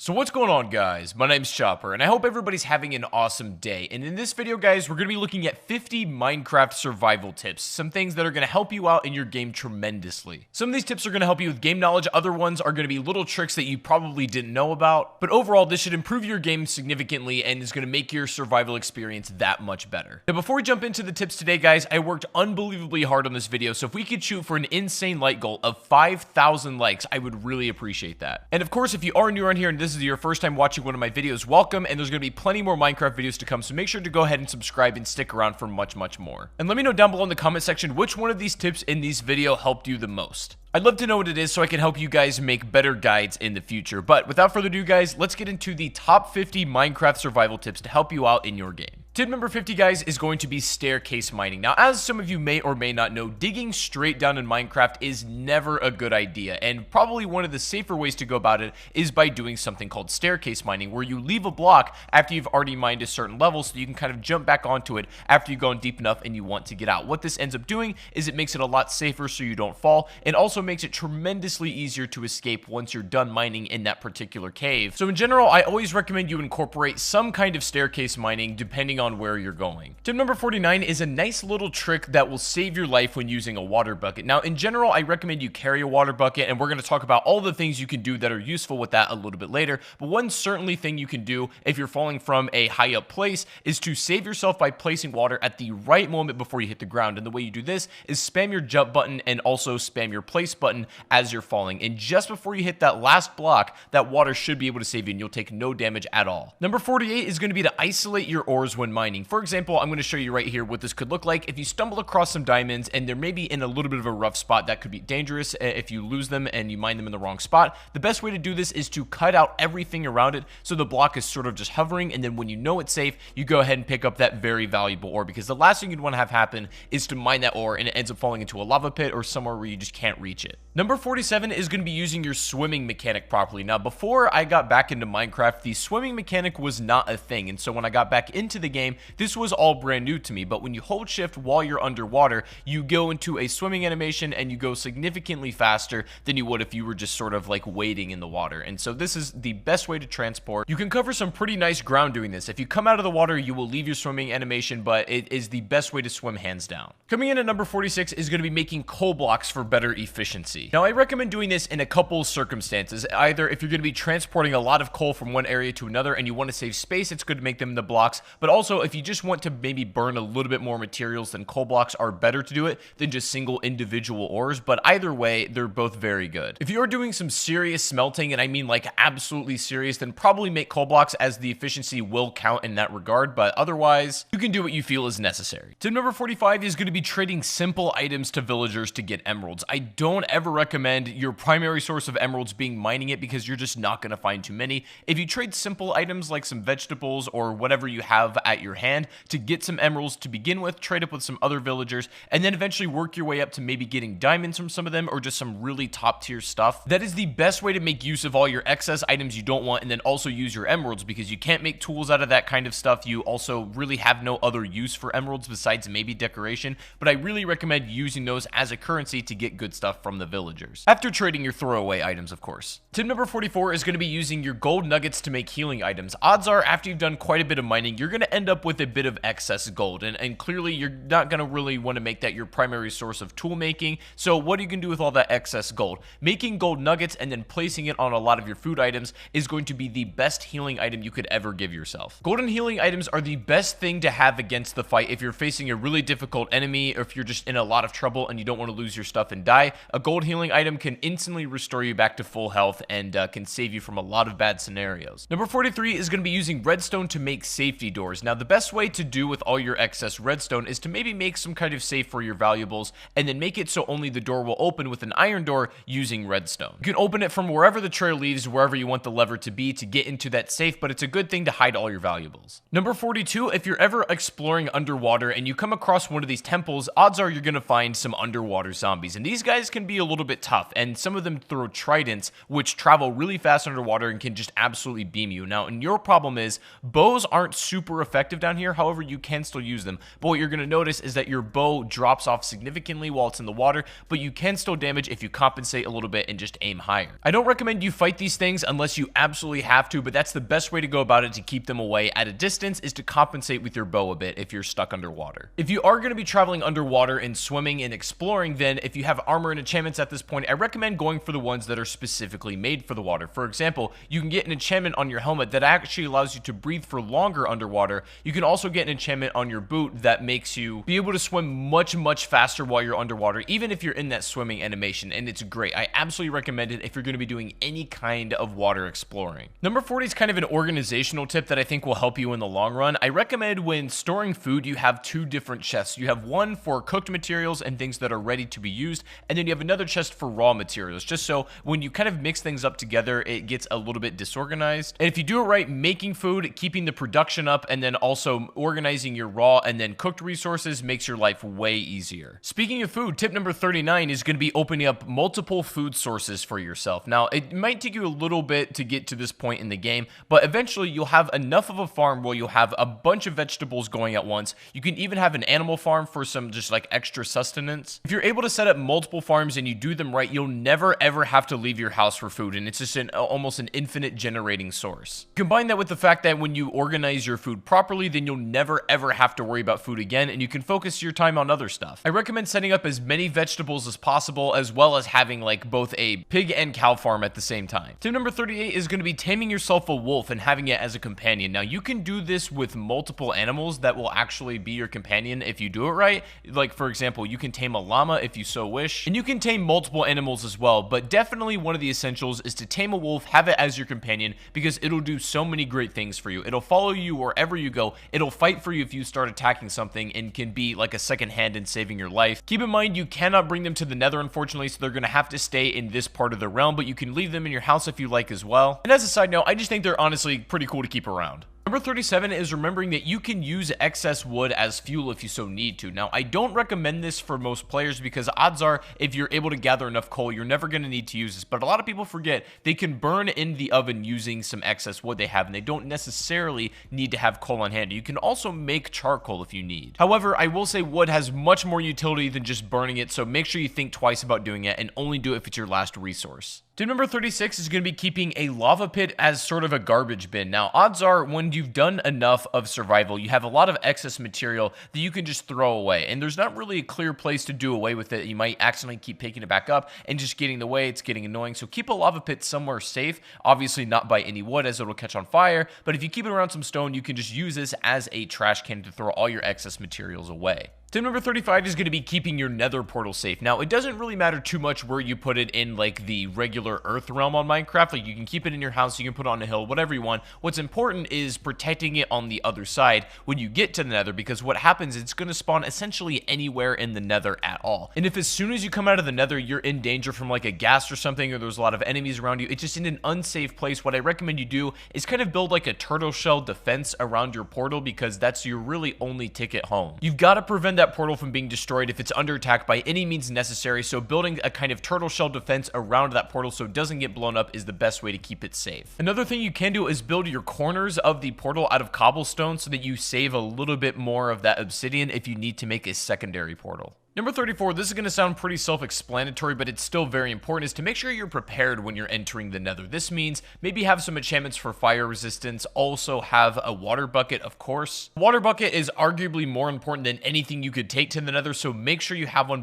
So what's going on, guys? My name's Chopper, and I hope everybody's having an awesome day. And in this video, guys, we're going to be looking at 50 Minecraft survival tips. Some things that are going to help you out in your game tremendously. Some of these tips are going to help you with game knowledge. Other ones are going to be little tricks that you probably didn't know about. But overall, this should improve your game significantly and is going to make your survival experience that much better. Now, before we jump into the tips today, guys, I worked unbelievably hard on this video. So if we could shoot for an insane like goal of 5,000 likes, I would really appreciate that. And of course, if you are new around here and this is your first time watching one of my videos, welcome, and there's going to be plenty more Minecraft videos to come, so make sure to go ahead and subscribe and stick around for much more. And let me know down below in the comment section which one of these tips in this video helped you the most. I'd love to know what it is so I can help you guys make better guides in the future. But without further ado, guys, let's get into the top 50 Minecraft survival tips to help you out in your game. Tip number 50, guys, is going to be staircase mining. Now, as some of you may or may not know, digging straight down in Minecraft is never a good idea, and probably one of the safer ways to go about it is by doing something called staircase mining, where you leave a block after you've already mined a certain level so you can kind of jump back onto it after you've gone deep enough and you want to get out. What this ends up doing is it makes it a lot safer so you don't fall, and also makes it tremendously easier to escape once you're done mining in that particular cave. So in general, I always recommend you incorporate some kind of staircase mining depending on where you're going. Tip number 49 is a nice little trick that will save your life when using a water bucket. Now, in general, I recommend you carry a water bucket, and we're going to talk about all the things you can do that are useful with that a little bit later. But one certainly thing you can do if you're falling from a high up place is to save yourself by placing water at the right moment before you hit the ground. And the way you do this is spam your jump button and also spam your place button as you're falling. And just before you hit that last block, that water should be able to save you and you'll take no damage at all. Number 48 is going to be to isolate your ores when mining. For example, I'm going to show you right here what this could look like if you stumble across some diamonds and they're maybe in a little bit of a rough spot. That could be dangerous if you lose them and you mine them in the wrong spot. The best way to do this is to cut out everything around it so the block is sort of just hovering, and then when you know it's safe, you go ahead and pick up that very valuable ore, because the last thing you'd want to have happen is to mine that ore and it ends up falling into a lava pit or somewhere where you just can't reach it. Number 47 is going to be using your swimming mechanic properly. Now, before I got back into Minecraft, the swimming mechanic was not a thing, and so when I got back into the game, this was all brand new to me. But when you hold shift while you're underwater, you go into a swimming animation and you go significantly faster than you would if you were just sort of like wading in the water. And so this is the best way to transport. You can cover some pretty nice ground doing this. If you come out of the water, you will leave your swimming animation, but it is the best way to swim hands down. Coming in at number 46 is going to be making coal blocks for better efficiency. Now, I recommend doing this in a couple circumstances. Either if you're going to be transporting a lot of coal from one area to another and you want to save space, it's good to make them into blocks. But also, if you just want to maybe burn a little bit more materials, then coal blocks are better to do it than just single individual ores. But either way, they're both very good. If you're doing some serious smelting, and I mean like absolutely serious, then probably make coal blocks, as the efficiency will count in that regard. But otherwise, you can do what you feel is necessary. Tip number 45 is going to be trading simple items to villagers to get emeralds. I don't ever recommend your primary source of emeralds being mining it, because you're just not going to find too many. If you trade simple items like some vegetables or whatever you have at your hand to get some emeralds to begin with, trade up with some other villagers, and then eventually work your way up to maybe getting diamonds from some of them or just some really top tier stuff, that is the best way to make use of all your excess items you don't want, and then also use your emeralds, because you can't make tools out of that kind of stuff. You also really have no other use for emeralds besides maybe decoration, but I really recommend using those as a currency to get good stuff from the villagers, after trading your throwaway items, of course. Tip number 44 is going to be using your gold nuggets to make healing items. Odds are, after you've done quite a bit of mining, you're going to end up with a bit of excess gold, and clearly you're not going to really want to make that your primary source of tool making. So what you can do with all that excess gold? Making gold nuggets and then placing it on a lot of your food items is going to be the best healing item you could ever give yourself. Golden healing items are the best thing to have against the fight if you're facing a really difficult enemy, or if you're just in a lot of trouble and you don't want to lose your stuff and die. A gold healing item can instantly restore you back to full health and can save you from a lot of bad scenarios. Number 43 is going to be using redstone to make safety doors. Now, the best way to do with all your excess redstone is to maybe make some kind of safe for your valuables, and then make it so only the door will open with an iron door using redstone. You can open it from wherever the trail leads, wherever you want the lever to be to get into that safe, but it's a good thing to hide all your valuables. Number 42, if you're ever exploring underwater and you come across one of these temples, odds are you're going to find some underwater zombies, and these guys can be a little bit tough, and some of them throw tridents, which travel really fast underwater and can just absolutely beam you. Now, and your problem is bows aren't super effective effective down here. However, you can still use them. But what you're going to notice is that your bow drops off significantly while it's in the water, but you can still damage if you compensate a little bit and just aim higher. I don't recommend you fight these things unless you absolutely have to, but that's the best way to go about it to keep them away at a distance, is to compensate with your bow a bit if you're stuck underwater. If you are going to be traveling underwater and swimming and exploring, then if you have armor and enchantments at this point, I recommend going for the ones that are specifically made for the water. For example, you can get an enchantment on your helmet that actually allows you to breathe for longer underwater. You can also get an enchantment on your boot that makes you be able to swim much faster while you're underwater, even if you're in that swimming animation, and it's great. I absolutely recommend it if you're going to be doing any kind of water exploring. Number 40 is kind of an organizational tip that I think will help you in the long run. I recommend when storing food, you have two different chests. You have one for cooked materials and things that are ready to be used, and then you have another chest for raw materials, just so when you kind of mix things up together, it gets a little bit disorganized. And if you do it right, making food, keeping the production up, and then also organizing your raw and then cooked resources makes your life way easier. Speaking of food, tip number 39 is going to be opening up multiple food sources for yourself. Now, it might take you a little bit to get to this point in the game, but eventually you'll have enough of a farm where you'll have a bunch of vegetables going at once. You can even have an animal farm for some just like extra sustenance. If you're able to set up multiple farms and you do them right, you'll never ever have to leave your house for food, and it's just almost an infinite generating source. Combine that with the fact that when you organize your food properly, then you'll never ever have to worry about food again, and you can focus your time on other stuff. I recommend setting up as many vegetables as possible, as well as having like both a pig and cow farm at the same time. Tip number 38 is going to be taming yourself a wolf and having it as a companion. Now, you can do this with multiple animals that will actually be your companion if you do it right. Like, for example, you can tame a llama if you so wish, and you can tame multiple animals as well, but definitely one of the essentials is to tame a wolf, have it as your companion, because it'll do so many great things for you. It'll follow you wherever you go. It'll fight for you if you start attacking something, and can be like a second hand in saving your life. Keep in mind, you cannot bring them to the Nether, unfortunately, so they're going to have to stay in this part of the realm, but you can leave them in your house if you like as well. And as a side note, I just think they're honestly pretty cool to keep around. Number 37 is remembering that you can use excess wood as fuel if you so need to. Now, I don't recommend this for most players because odds are if you're able to gather enough coal, you're never going to need to use this. But a lot of people forget they can burn in the oven using some excess wood they have, and they don't necessarily need to have coal on hand. You can also make charcoal if you need. However, I will say wood has much more utility than just burning it, so make sure you think twice about doing it and only do it if it's your last resource. Tip number 36 is going to be keeping a lava pit as sort of a garbage bin. Now, odds are when you've done enough of survival, you have a lot of excess material that you can just throw away, and there's not really a clear place to do away with it. You might accidentally keep picking it back up and just getting in the way. It's getting annoying, so keep a lava pit somewhere safe. Obviously not by any wood, as it'll catch on fire, but if you keep it around some stone, you can just use this as a trash can to throw all your excess materials away. Tip number 35 is going to be keeping your nether portal safe. Now, it doesn't really matter too much where you put it in like the regular earth realm on Minecraft. Like, you can keep it in your house, you can put it on a hill, whatever you want. What's important is protecting it on the other side when you get to the nether, because what happens is it's going to spawn essentially anywhere in the nether at all. And if as soon as you come out of the nether, you're in danger from like a ghast or something, or there's a lot of enemies around you, it's just in an unsafe place. What I recommend you do is kind of build like a turtle shell defense around your portal, because that's your really only ticket home. You've got to prevent that portal from being destroyed if it's under attack by any means necessary, so building a kind of turtle shell defense around that portal so it doesn't get blown up is the best way to keep it safe. Another thing you can do is build your corners of the portal out of cobblestone so that you save a little bit more of that obsidian if you need to make a secondary portal. Number 34, this is going to sound pretty self-explanatory, but it's still very important, is to make sure you're prepared when you're entering the nether. This means maybe have some enchantments for fire resistance, also have a water bucket, of course. Water bucket is arguably more important than anything you could take to the nether, so make sure you have one